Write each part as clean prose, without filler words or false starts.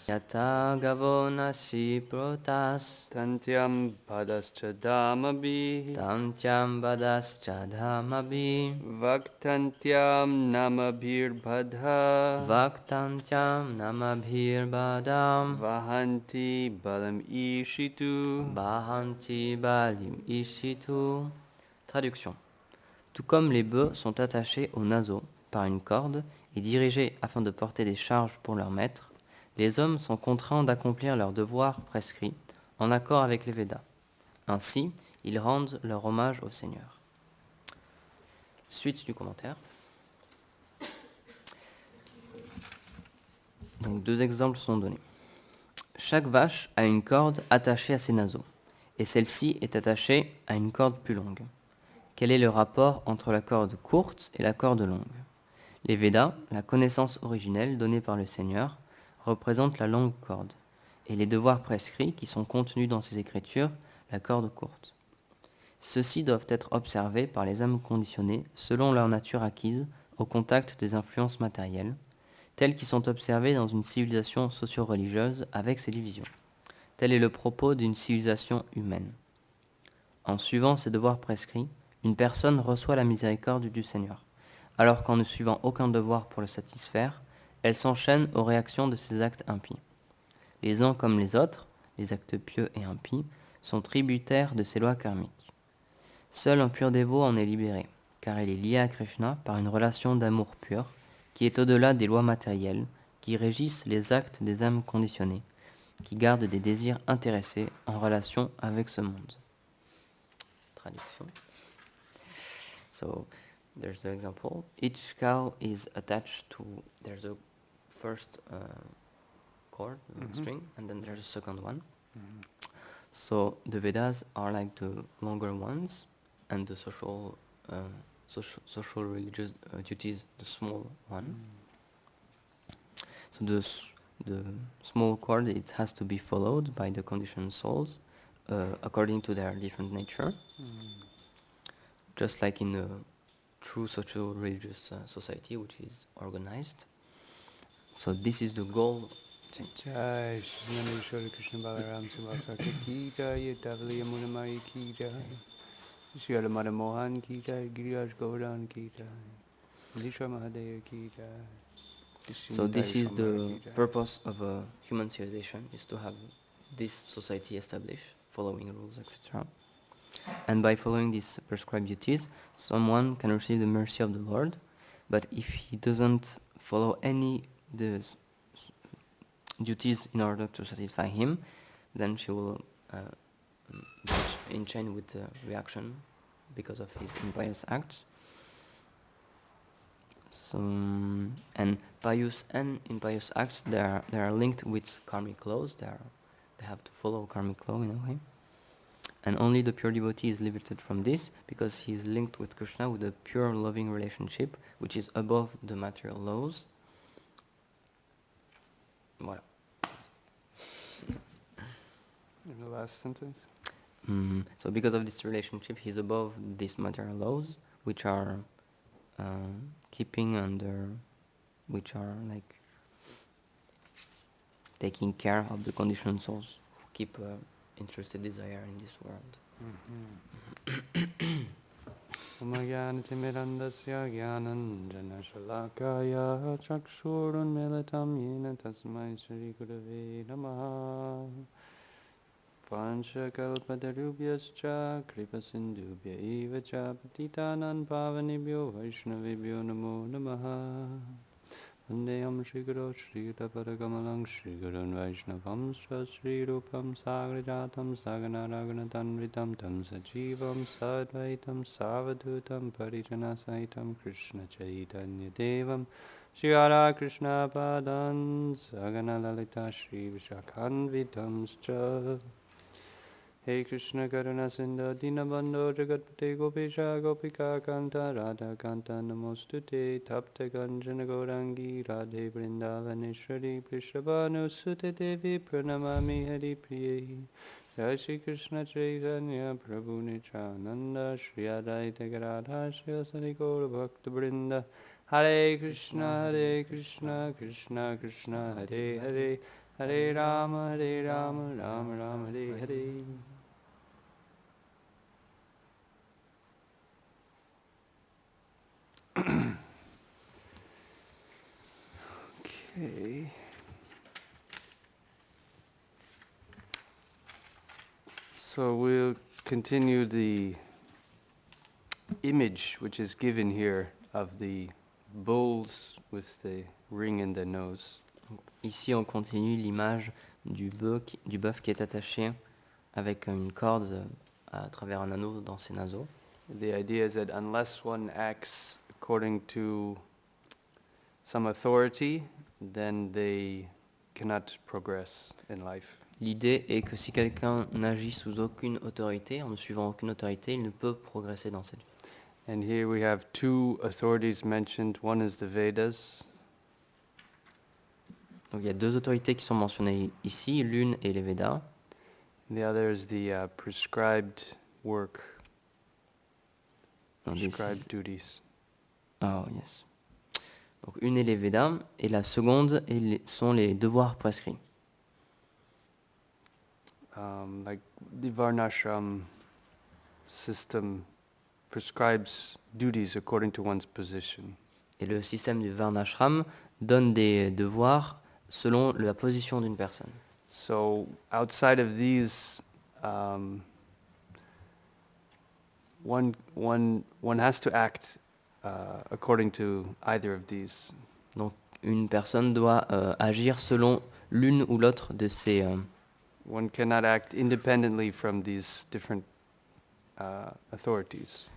Yata gavo nasi protas Tantyam padascha dhamabhi Tantyam badascha dhamabi Vaktantyam namabhirbadha Vaktantyam namabhirbadam Vahanti balam ishitu. Bahanti balim ishitu. Traduction. Tout comme les bœufs sont attachés aux naseaux par une corde et dirigés afin de porter des charges pour leur maître, les hommes sont contraints d'accomplir leurs devoirs prescrits en accord avec les Védas. Ainsi, ils rendent leur hommage au Seigneur. Suite du commentaire. Donc 2 exemples sont donnés. Chaque vache a une corde attachée à ses naseaux, et celle-ci est attachée à une corde plus longue. Quel est le rapport entre la corde courte et la corde longue? Les Védas, la connaissance originelle donnée par le Seigneur, représentent la longue corde, et les devoirs prescrits qui sont contenus dans ces écritures, la corde courte. Ceux-ci doivent être observés par les âmes conditionnées selon leur nature acquise au contact des influences matérielles, telles qui sont observées dans une civilisation socio-religieuse avec ses divisions. Tel est le propos d'une civilisation humaine. En suivant ces devoirs prescrits, une personne reçoit la miséricorde du Seigneur, alors qu'en ne suivant aucun devoir pour le satisfaire, elle s'enchaîne aux réactions de ses actes impies. Les uns comme les autres, les actes pieux et impies, sont tributaires de ces lois karmiques. Seul un pur dévot en est libéré, car il est lié à Krishna par une relation d'amour pur, qui est au-delà des lois matérielles, qui régissent les actes des âmes conditionnées, qui gardent des désirs intéressés en relation avec ce monde. Traduction. So, there's the example. Each cow is attached to, there's a first cord, string, and then there's a second one. So the Vedas are like the longer ones, and the social religious duties, the small one. So the small cord, it has to be followed by the conditioned souls according to their different nature, just like in a true social religious society which is organized. So this is the goal. Jai Shri Nandeshwara Krishna Balaram Sivasaki Ki Jai Yadavali Yamuna Mai Ki Jai Shri Radha Mohan Ki Jai Giriyaj Govardhan Ki Jai Nishwa Mahadev Ki Jai. So this is the purpose of a human civilization, is to have this society established, following rules, etc. And by following these prescribed duties, someone can receive the mercy of the Lord, but if he doesn't follow any the duties in order to satisfy him, then she will be in chain with the reaction because of his impious acts. So, and pious and impious acts, they are linked with karmic laws. They have to follow karmic law in a way. And only the pure devotee is liberated from this because he is linked with Krishna with a pure loving relationship which is above the material laws. Voilà. In the last sentence? So because of this relationship, he is above these material laws which are keeping under, which are like taking care of the conditioned souls who keep interested desire in this world. Umayanatimirandasya Gyananjana Shalakaya Chakshurun Militam Yena Tasmai Shri Gurave Namaha Vanchakalpatarubhyascha Kripasindubhya Eva Cha Patitanan Pavanibhyo Vaishnavibhyo Namo Namaha Vandeham Shri Guru Shri Taparagamalang Shri Gurun Vaishnavam Shri Rupam Sagrajatam Sagana Raghunatanvitam Tam Sajivam Sadvaitam Savadutam Parijana Saitam Krishna Chaitanya Devam Shri Radha Krishna Padan Sagana Lalita Shri Vishakhanvitam Scha Hey Krishna Karuna Sindhu Dinabandho Jagatpate Gopesha Gopika Kanta Radha Kanta Namostute Tapta Kanjana Gaurangi Radhe Vrindavaneshwari Prishabhanu Sute Devi Pranamami Hari Priye Jai Shri Krishna Chaitanya Prabhu Nityananda Shri Advaita Gadadhar Shri Asari Gaura Bhakta Vrinda Hare Krishna Krishna Krishna Hare Hare Hare Rama, Rama Rama, Hare Hare. Okay. So we'll continue the image which is given here of the bulls with the ring in the nose. Ici, on continue l'image du bœuf qui est attaché avec une corde à travers un anneau dans ses naseaux. The idea is that unless one acts according to some authority, then they cannot progress in life. L'idée est que si quelqu'un n'agit sous aucune autorité, en ne suivant aucune autorité, il ne peut progresser dans cette vie. And here we have two authorities mentioned. One is the Vedas, Donc il y a deux autorités qui sont mentionnées ici, l'une est les Védas, and the other is the prescribed work, non, prescribed duties. yes. Donc une est les Védas et la seconde sont les devoirs prescrits. Like the Varnashram system prescribes duties according to one's position. Et le système du Varnashram donne des devoirs selon la position d'une personne. So outside of these, one has to act according to either of these. Donc une personne doit agir selon l'une ou l'autre de ces... One cannot act independently from these different authorities.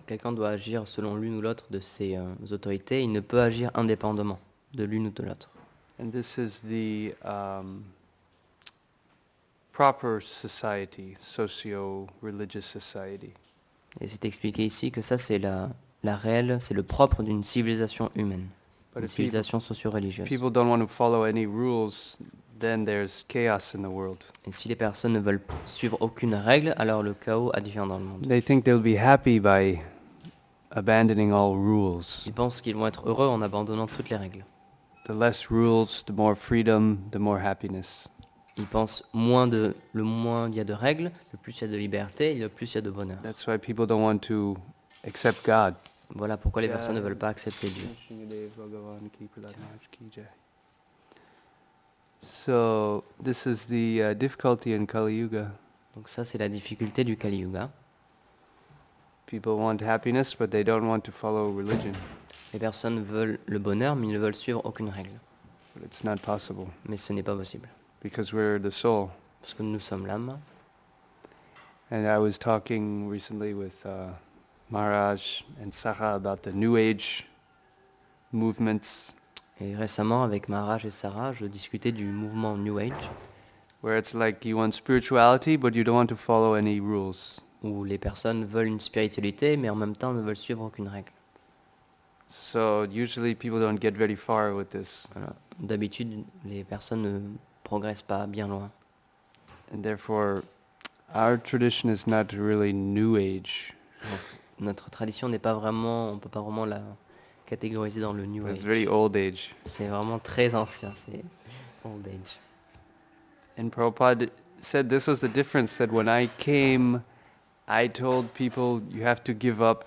Quelqu'un doit agir selon l'une ou l'autre de ces autorités. Il ne peut agir indépendamment de l'une ou de l'autre. And this is the proper society, socio-religious society. Et c'est expliqué ici que ça, c'est la réelle, c'est le propre d'une civilisation humaine, But une if civilisation socio-religieuse. people don't want to follow any rules, then there's chaos in the world. Et si les personnes ne veulent suivre aucune règle, alors le chaos advient dans le monde. They think they'll be happy by abandoning all rules. Ils pensent qu'ils vont être heureux en abandonnant toutes les règles. The less rules, the more freedom, the more happiness. Ils pensent le moins il y a de règles, le plus il y a de liberté, et le plus il y a de bonheur. That's why people don't want to accept God. Voilà pourquoi les personnes ne veulent pas accepter Dieu. So this is the difficulty in Kali Yuga. Donc ça, c'est la difficulté du Kali Yuga. People want happiness, but they don't want to follow religion. Les personnes veulent le bonheur, mais ils ne veulent suivre aucune règle. But it's not possible Mais ce n'est pas possible. because we're the soul. Parce que nous sommes l'âme. And I was talking recently with Maharaj and Saha about the New Age movements, Et récemment, avec Maharaj et Sarah, je discutais du mouvement New Age, where it's like you want spirituality, but you don't want to follow any rules. où les personnes veulent une spiritualité, mais en même temps ne veulent suivre aucune règle. So usually people don't get very far with this. Voilà. D'habitude, les personnes ne progressent pas bien loin. And therefore, our tradition is not really New Age. Donc, notre tradition n'est pas vraiment, on peut pas vraiment la catégoriser dans le New It's Age. very old age. C'est vraiment très ancien, c'est Old Age. And Prabhupada said this was the difference, that when I came, I told people you have to give up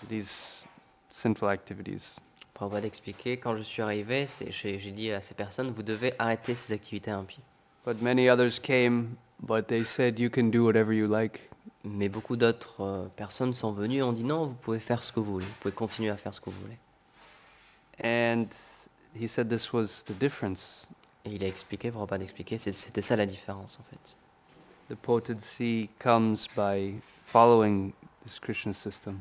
these sinful activities. Prabhupada expliquait, quand je suis arrivé, j'ai dit à ces personnes, vous devez arrêter ces activités impies. But many others came, but they said you can do whatever you like. Mais beaucoup d'autres personnes sont venues et ont dit non, vous pouvez faire ce que vous voulez, vous pouvez continuer à faire ce que vous voulez. And he said this was the difference. Et il a expliqué, Prabhupada a expliqué, c'était ça la différence en fait. The potency comes by following this Krishna system.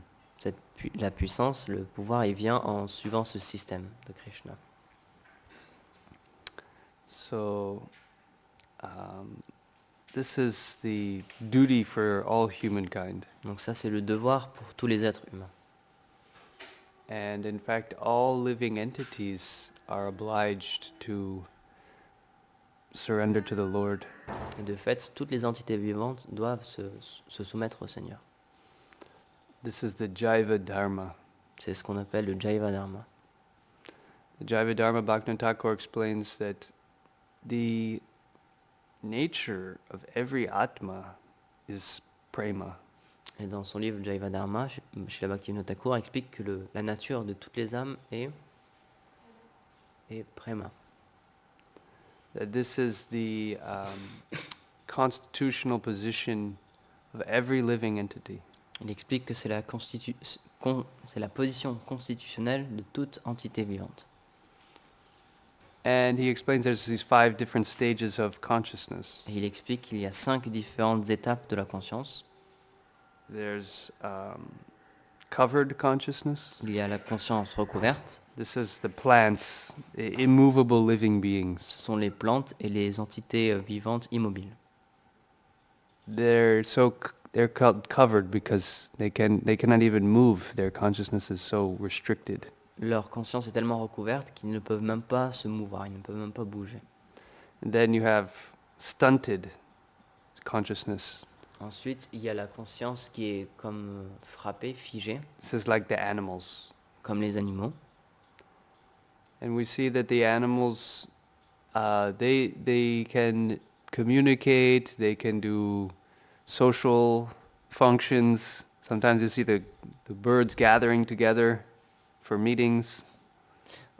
La puissance, le pouvoir, il vient en suivant ce système de Krishna. So this is the duty for all humankind. Donc ça, c'est le devoir pour tous les êtres humains. And in fact, all living entities are obliged to surrender to the Lord. Et de fait, toutes les entités vivantes doivent se soumettre au Seigneur. This is the Jaiva Dharma. C'est ce qu'on appelle le Jaiva Dharma. The Jaiva Dharma, Bhaktivinoda Thakur explains that the nature of every Atma is prema. Et dans son livre Jaiva Dharma, chez la Bhaktivinoda Thakur, explique que la nature de toutes les âmes est prema. That this is the constitutional position of every living entity. Il explique que c'est la position constitutionnelle de toute entité vivante. And he explains there's these 5 different stages of consciousness. Et il explique qu'il y a 5 différentes étapes de la conscience. There's covered consciousness. Il y a la conscience recouverte. This is the plants, immovable living beings. Ce sont les plantes et les entités vivantes immobiles. They're covered because they cannot even move. Their consciousness is so restricted. Leur conscience est tellement recouverte qu'ils ne peuvent même pas se mouvoir, ils ne peuvent même pas bouger. And then you have stunted consciousness. Ensuite, il y a la conscience qui est comme frappée, figée, This is like the animals. comme les animaux. And we see that the animals, they can communicate, they can do social functions. Sometimes you see the birds gathering together for meetings.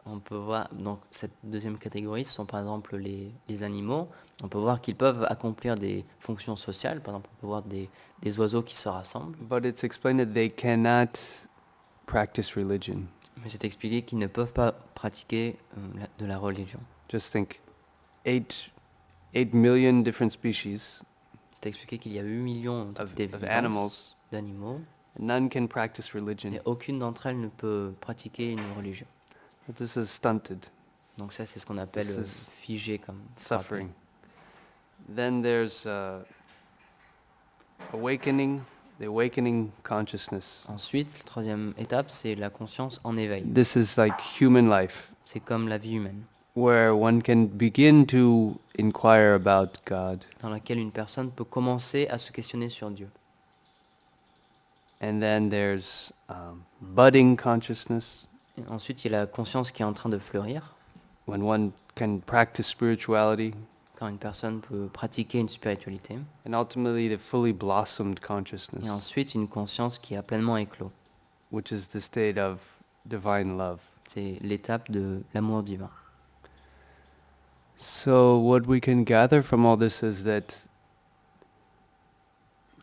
On peut voir, donc cette deuxième catégorie, ce sont par exemple les animaux. On peut voir qu'ils peuvent accomplir des fonctions sociales. Par exemple, on peut voir des oiseaux qui se rassemblent. But it's explained that they cannot practice religion. Mais c'est expliqué qu'ils ne peuvent pas pratiquer de la religion. Just think, 8 million different species C'est expliqué qu'il y a 8 millions of d'animaux, d'animaux, none can practice religion. et aucune d'entre elles ne peut pratiquer une religion. But this is stunted. Donc ça, c'est ce qu'on appelle This is figé comme suffering. Then there's awakening, the awakening consciousness. Ensuite, la troisième étape, c'est la conscience en éveil. This is like human life, C'est comme la vie humaine, where one can begin to inquire about God. dans laquelle une personne peut commencer à se questionner sur Dieu. And then there's budding consciousness, Et ensuite, il y a la conscience qui est en train de fleurir, when one can practice spirituality, quand une personne peut pratiquer une spiritualité. and ultimately the fully blossomed Et consciousness, ensuite, une conscience qui a pleinement éclos. which is the state of divine love. C'est l'étape de l'amour divin. So what we can gather from all this is that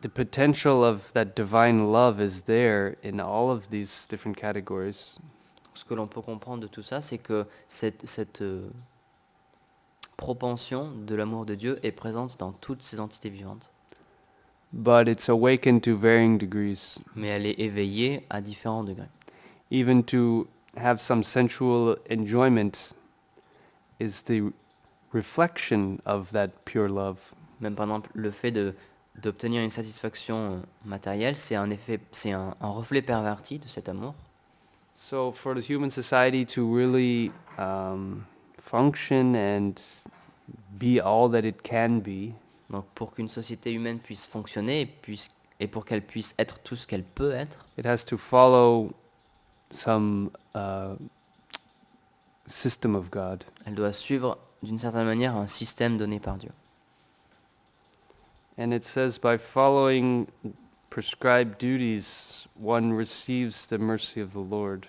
the potential of that divine love is there in all of these different categories. Ce que l'on peut comprendre de tout ça, c'est que cette propension de l'amour de Dieu est présente dans toutes ces entités vivantes. But it's awakened to varying degrees. Mais elle est éveillée à différents degrés. Even to have some sensual enjoyment is the reflection of that pure love. Même par exemple, le fait d'obtenir une satisfaction matérielle, c'est un reflet perverti de cet amour. So for the human society to really function and be all that it can be, Donc pour qu'une société humaine puisse fonctionner et pour qu'elle puisse être tout ce qu'elle peut être, it has to follow some system of God. elle doit suivre d'une certaine manière un système donné par Dieu. And it says by following prescribed duties, one receives the mercy of the Lord.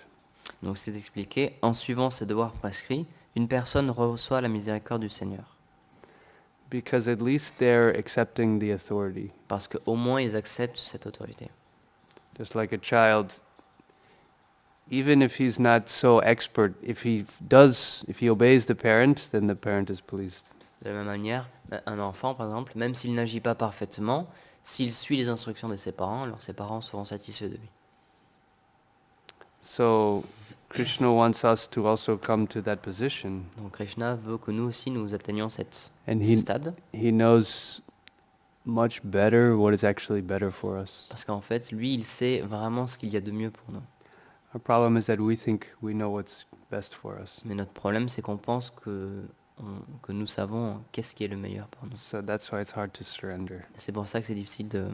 Donc c'est expliqué, en suivant ces devoirs prescrits, une personne reçoit la miséricorde du Seigneur. Because at least they're accepting the authority. Parce qu'au moins ils acceptent cette autorité. Just like a child, even if he's not so expert, if he obeys the parent, then the parent is pleased. De la même manière, un enfant par exemple, même s'il n'agit pas parfaitement, s'il suit les instructions de ses parents, alors ses parents seront satisfaits de lui. So Krishna wants us to also come to that position. Donc Krishna veut que nous aussi nous atteignions ce And stade. he knows much better what is actually better for us. Parce qu'en fait, lui, il sait vraiment ce qu'il y a de mieux pour nous. Our problem is that we think we know what's best for us. Mais notre problème, c'est qu'on pense que nous savons qu'est-ce qui est le meilleur pour nous. So that's why it's hard to surrender. Et c'est pour ça que c'est difficile de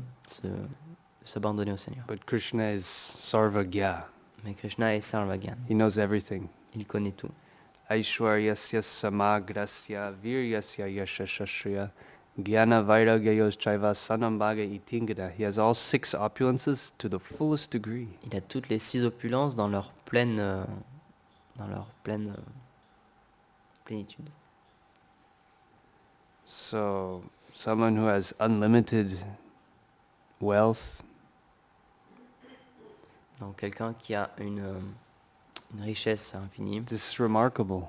s'abandonner au Seigneur. But Krishna is Sarvagya. Mais Krishna est Sarvagyan. He knows everything. Il connaît tout. Aishwaryasya samagrasya viryasya yashashashriya Jnana vairagyayos chaiva sanambhaga itingana. He has all 6 opulences to the fullest degree. Il a toutes les 6 opulences dans leur pleine plénitude. So, someone who has unlimited wealth, Donc quelqu'un qui a une richesse infinie, this is remarkable.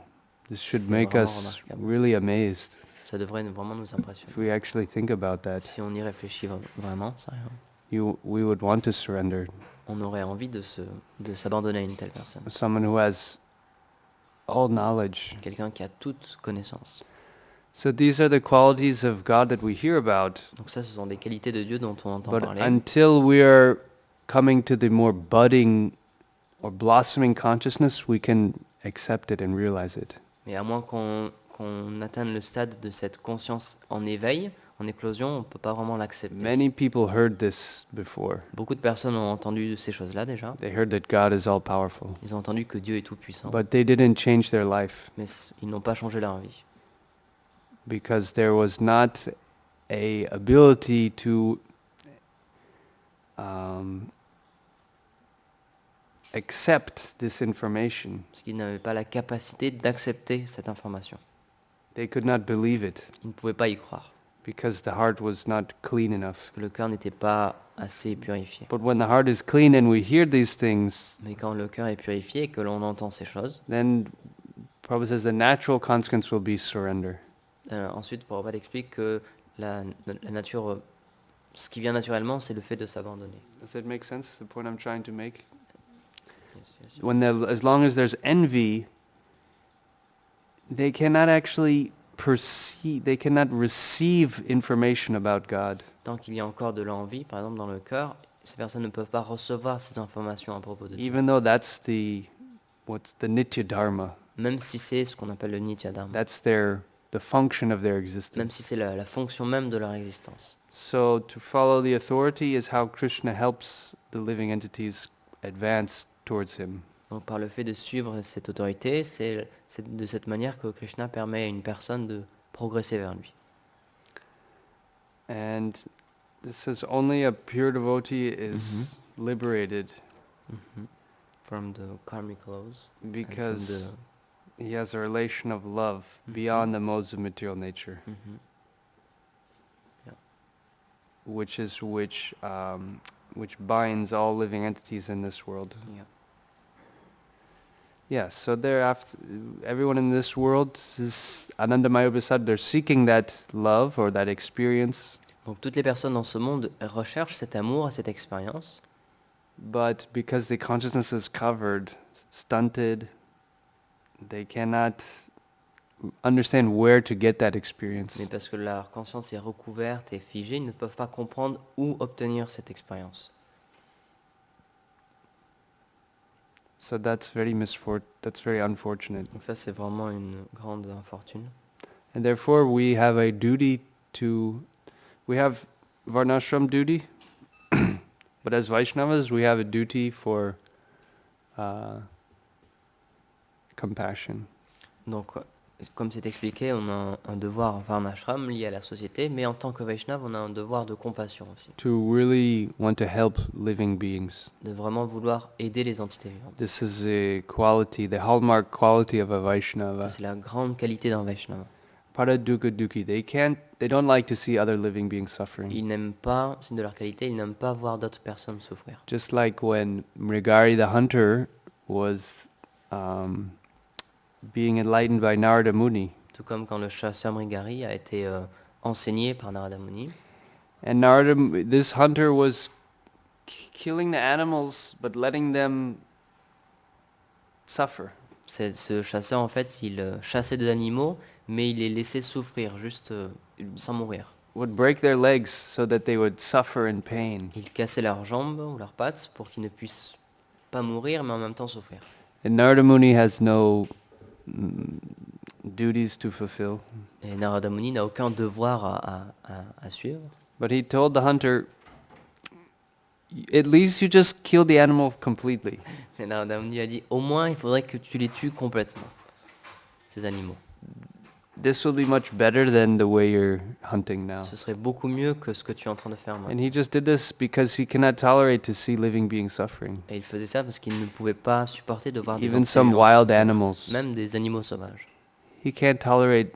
This should C'est make vraiment us remarquable. really amazed ça devrait vraiment nous impressionner. if we actually think about that. Si on y réfléchit vraiment, sérieux, We would want to surrender. on aurait envie de s'abandonner à une telle personne. Someone who has all knowledge. Quelqu'un qui a toute connaissance. So these are the qualities of God that we hear about. Donc ça, ce sont des qualités de Dieu dont on entend But parler. until we are coming to the more budding or blossoming consciousness, we can accept it and realize it. Mais à moins qu'on atteigne le stade de cette conscience en éveil, en éclosion, on ne peut pas vraiment l'accepter. Many people heard this before. Beaucoup de personnes ont entendu ces choses-là déjà. They heard that God is all powerful. Ils ont entendu que Dieu est tout-puissant. But they didn't change their life Mais ils n'ont pas changé leur vie. because there was not a ability to accept this information. Parce qu'ils n'avaient pas la capacité d'accepter cette information. They could not believe it Ils ne pouvaient pas y croire. because the heart was not clean enough. Parce que le cœur n'était pas assez purifié. But when the heart is clean and we hear these things, Mais quand le cœur est purifié et que l'on entend ces choses, then Prabhupada says the natural consequence will be surrender. ensuite Prabhupada explique que la nature, ce qui vient naturellement, c'est le fait de s'abandonner. Does that make sense, the point I'm trying to make? Yes, yes. As long as there's envy, they cannot actually perceive, they cannot receive information about God. Tant qu'il y a encore de l'envie, par exemple dans le cœur, ces personnes ne peuvent pas recevoir ces informations à propos de Dieu. Even though that's what's the nitya dharma. Même si c'est ce qu'on appelle le nitya dharma. That's the function of their Même existence. si c'est la fonction même de leur existence. So to follow the authority is how Krishna helps the living entities advance towards him. Donc par le fait de suivre cette autorité, c'est de cette manière que Krishna permet à une personne de progresser vers lui. And this says only a pure devotee is liberated From the karmic laws. because he has a relation of love beyond the modes of material nature, which binds all living entities in this world. Yeah. Yeah, so thereafter, everyone in this world is Anandamaya Prasad, they're seeking that love or that experience, Donc toutes les personnes dans ce monde recherchent cet amour et cette expérience, but because the consciousness is covered, stunted, they cannot understand where to get that experience. mais parce que leur conscience est recouverte et figée, ils ne peuvent pas comprendre où obtenir cette expérience. So that's very unfortunate. Donc ça, c'est vraiment une grande infortune. And therefore we have a duty we have Varnashram duty, but as Vaishnavas we have a duty for compassion. Donc, comme c'est expliqué, on a un devoir varnashram lié à la société, mais en tant que Vaishnav, on a un devoir de compassion aussi. To really want to help living beings. De vraiment vouloir aider les entités vivantes. This is a quality, the hallmark quality of a Ça, Vaishnava. c'est la grande qualité d'un Vaishnava. Paradukkha dukhi. They don't like to see other living beings suffering. Ils n'aiment pas, c'est de leur qualité, ils n'aiment pas voir d'autres personnes souffrir. Just like when Mrigari the hunter was being enlightened by Narada Muni. Tout comme quand le chasseur Mrigari a été enseigné par Narada Muni. And this hunter was killing the animals but letting them suffer. Ce chasseur, en fait, il chassait des animaux, mais il les laissait souffrir, juste sans mourir. Would break their legs so that they would suffer in pain. Il cassait leurs jambes ou leurs pattes pour qu'ils ne puissent pas mourir, mais en même temps souffrir. And Narada Muni has no duties to fulfill. Et Narada Muni n'a aucun devoir à suivre. But he told the hunter, at least you just kill the animal completely. Mais Narada Muni a dit, au moins, il faudrait que tu les tues complètement. ces animaux. This will be much better than the way you're hunting now. Ce serait beaucoup mieux que ce que tu es en train de faire And maintenant. he just did this because he cannot tolerate to see living beings suffering. Et il faisait ça parce qu'il ne pouvait pas supporter de voir des Even entités some vivantes wild souffrir, animals. même des animaux sauvages. He can't tolerate.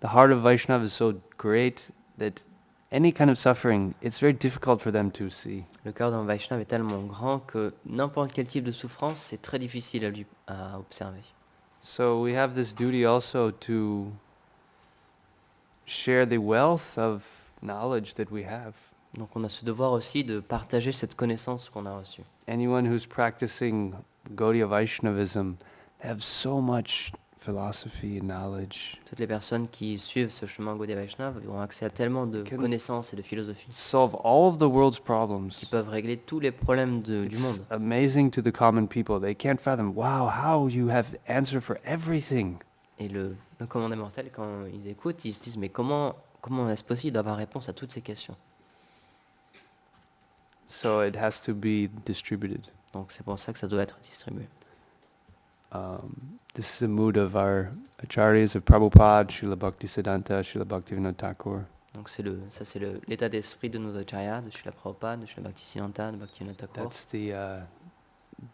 The heart of Vaishnava is so great that any kind of suffering, it's very difficult for them to see. Le cœur d'un Vaishnava est tellement grand que n'importe quel type de souffrance, c'est très difficile à observer. So we have this duty also to share the wealth of knowledge that we have. Donc on a ce devoir aussi de partager cette connaissance qu'on a reçue. Anyone who's practicing Gaudiya Vaishnavism, they have so much philosophy and knowledge. Toutes les personnes qui suivent ce chemin Gaudiya Vaishnava ont accès à tellement de Can- connaissances et de philosophie Solve all of the world's qui problems. peuvent régler tous les problèmes du It's monde. amazing to the common people. They can't fathom, wow, how you have answer for everything. Et le commun des mortels, quand ils écoutent, ils se disent mais comment est-ce possible d'avoir réponse à toutes ces questions? So it has to be distributed. Donc c'est pour ça que ça doit être distribué. This is the mood of our acharyas of Prabhupada, Srila Bhaktisiddhanta, Srila Bhaktivinoda Thakur. Donc c'est l'état d'esprit de nos acharyas, de Srila Prabhupada, de Srila Bhaktisiddhanta, de Bhaktivinoda Thakur. That's the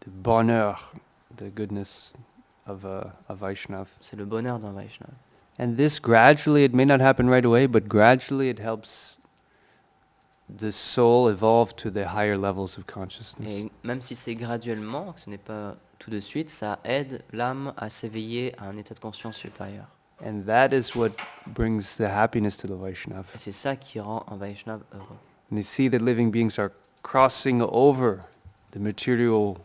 bonheur, the goodness of a Vaishnav. C'est le bonheur d'un Vaishnava. And this gradually, it may not happen right away, but gradually it helps the soul evolve to the higher levels of consciousness. Et même si c'est graduellement, que ce n'est pas tout de suite, ça aide l'âme à s'éveiller à un état de conscience supérieur. And that is what brings the happiness to the Vaishnav. Et c'est ça qui rend un Vaishnava heureux. And they see that living beings are crossing over the material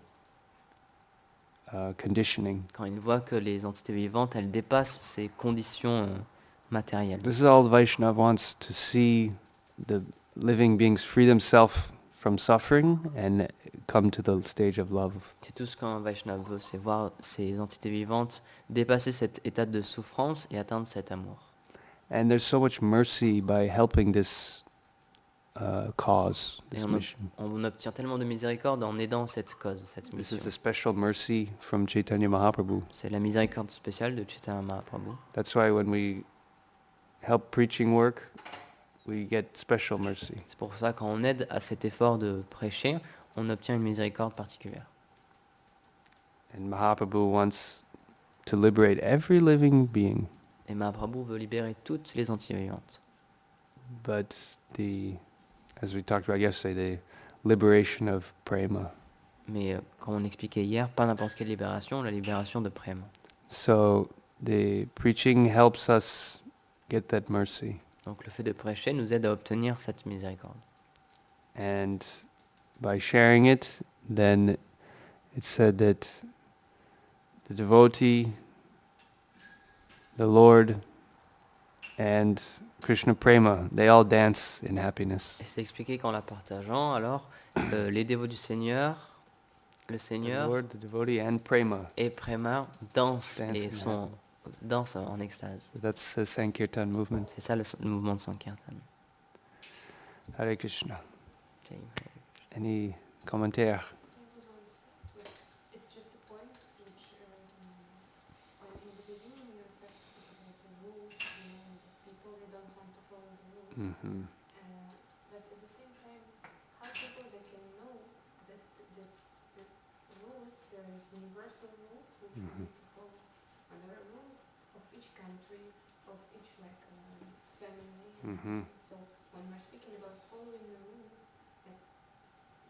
conditioning. Quand il voit que les entités vivantes, elles dépassent ces conditions matérielles. This is all the Vaishnava wants, to see the living beings free themselves from suffering and come to the stage of love. C'est tout ce qu'un Vaishnava veut, c'est voir ces entités vivantes dépasser cet état de souffrance et atteindre cet amour. And there's so much mercy by helping this cause, Et this on mission. obtient tellement de miséricorde en aidant cette cause, cette This mission. is the special mercy from Chaitanya Mahaprabhu. C'est la miséricorde spéciale de Chaitanya Mahaprabhu. That's why when we help preaching work, we get special mercy. C'est pour ça quand on aide à cet effort de prêcher, on obtient une miséricorde particulière. And Mahaprabhu wants to liberate every living being. Et Mahaprabhu veut libérer toutes les entités vivantes. But as we talked about yesterday, the liberation of prema. Mais comme on expliquait hier, pas n'importe quelle libération, la libération de prema. So the preaching helps us get that mercy. Donc le fait de prêcher nous aide à obtenir cette miséricorde. And by sharing it, then it's said that the devotee, the Lord, and Krishna Prema, they all dance in happiness. Et c'est expliqué qu'en la partageant, alors les dévots du Seigneur, le The Seigneur Lord, the devotee, and Prema. et Prema dansent Dance et in dansent en extase. That's the Sankirtan movement. C'est ça le mouvement de Sankirtan. Hare Krishna. Ok. Any commentaires? It's just a point which, in the beginning, you start to speak about the rules, the people they don't want to follow the rules. Mm-hmm. But at the same time, how people they can know that the rules, there is universal rules which we need to follow, and there are rules of each country, of each family. Mm-hmm. So when we're speaking about following the rules, like,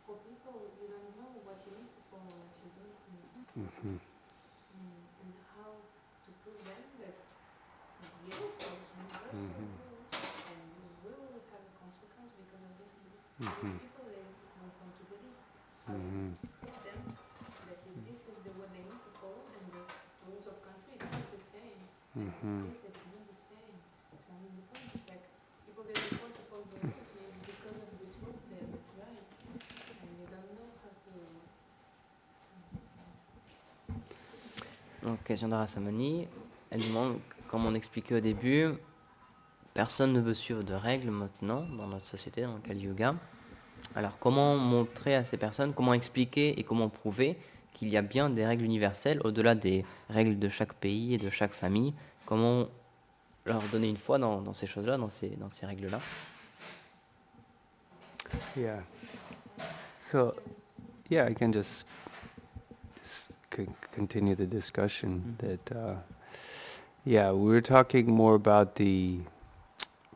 for people you don't know what you need to follow, what you don't need. Mm-hmm. And how to prove them that yes, there's universal rules and you will have a consequence because of this and this. Mhm. People they don't want to believe. So Mm-hmm. prove them that this is the what they need to follow and the rules of country is not the same. Mm-hmm. This it's not the same. So I mean the point is like people they don't want to follow the rules maybe because of this rule they are right and they don't know how to. Donc, question d'Arasamani, elle demande, comme on expliquait au début, personne ne veut suivre de règles maintenant dans notre société, dans le Kali Yuga. Alors, comment montrer à ces personnes, comment expliquer et comment prouver qu'il y a bien des règles universelles au-delà des règles de chaque pays et de chaque famille. Comment leur donner une foi dans ces choses-là, dans ces règles-là. Yeah. So, yeah, I can just continue the discussion. That, yeah, we're talking more about the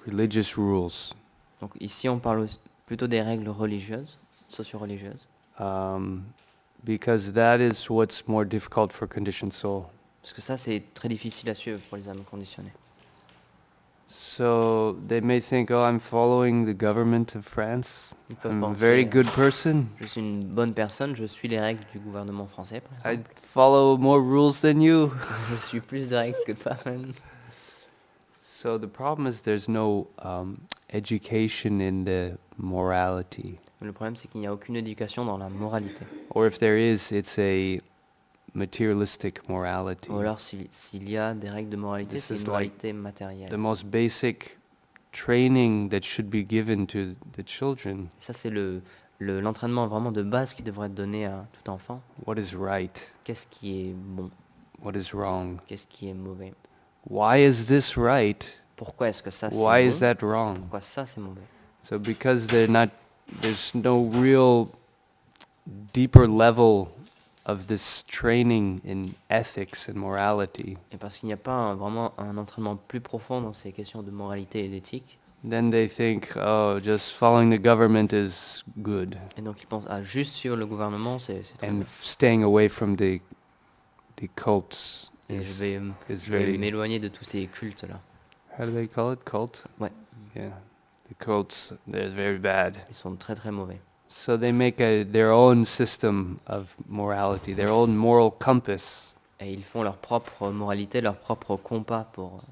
religious rules. Donc ici, on parle plutôt des règles religieuses, socio-religieuses, Because that is what's more difficult for conditioned soul. parce que ça, c'est très difficile à suivre pour les âmes conditionnées. So they may think, oh, I'm following the government of France. Ils peuvent I'm a penser, very good person. je suis une bonne personne, je suis les règles du gouvernement français, par I exemple. follow more rules than you. Je suis plus de règles que toi, même. So the problem is there's no education in the morality. Mais le problème, c'est qu'il n'y a aucune éducation dans la moralité. Or if there is, it's a materialistic morality. Ou alors, s'il y a des règles de moralité, This c'est is une like moralité matérielle. The most basic training that should be given to the children. Et ça, c'est l'entraînement vraiment de base qui devrait être donné à tout enfant. What is right? Qu'est-ce qui est bon? What is wrong? Qu'est-ce qui est mauvais? Why is this right? Pourquoi est-ce que ça, c'est Why is bon? that wrong? Pourquoi ça, c'est mauvais? So because there's no real deeper level of this training in ethics and morality, Et parce qu'il n'y a pas vraiment un entraînement plus profond dans ces questions de moralité et d'éthique. then they think, oh, just following the government is good. Et donc ils pensent à juste suivre le gouvernement, c'est très And bien. staying away from the cults Et je vais is very, m'éloigner de tous ces cultes-là. how do they call it? Cult? Ouais, Yeah. The cults, they're very bad. ils sont très très mauvais. So they make their own system of morality, their own moral compass. Et ils font leur propre moralité, leur propre compas pour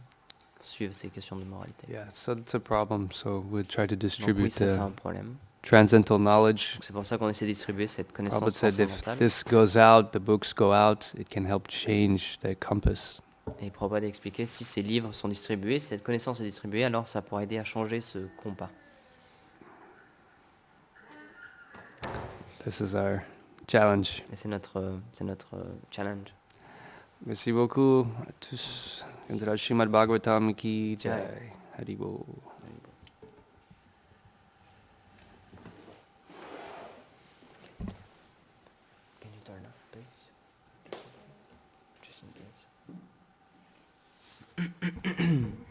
suivre ces questions de moralité. Yeah, so that's a problem. So we'll try to Donc oui, distribute ça c'est un problème. transcendental knowledge. Donc c'est pour ça qu'on essaie de distribuer cette connaissance Prabhupada said if transcendantale. this goes out, the books go out, it can help change the compass. Et Prabhupada a expliqué, si ces livres sont distribués, si cette connaissance est distribuée, alors ça pourra aider à changer ce compas. This is our challenge. Et c'est notre challenge. Merci beaucoup à tous. Gandhara Srimad Bhagavatam ki jai. Haribo. Can you turn off, please? Just in case.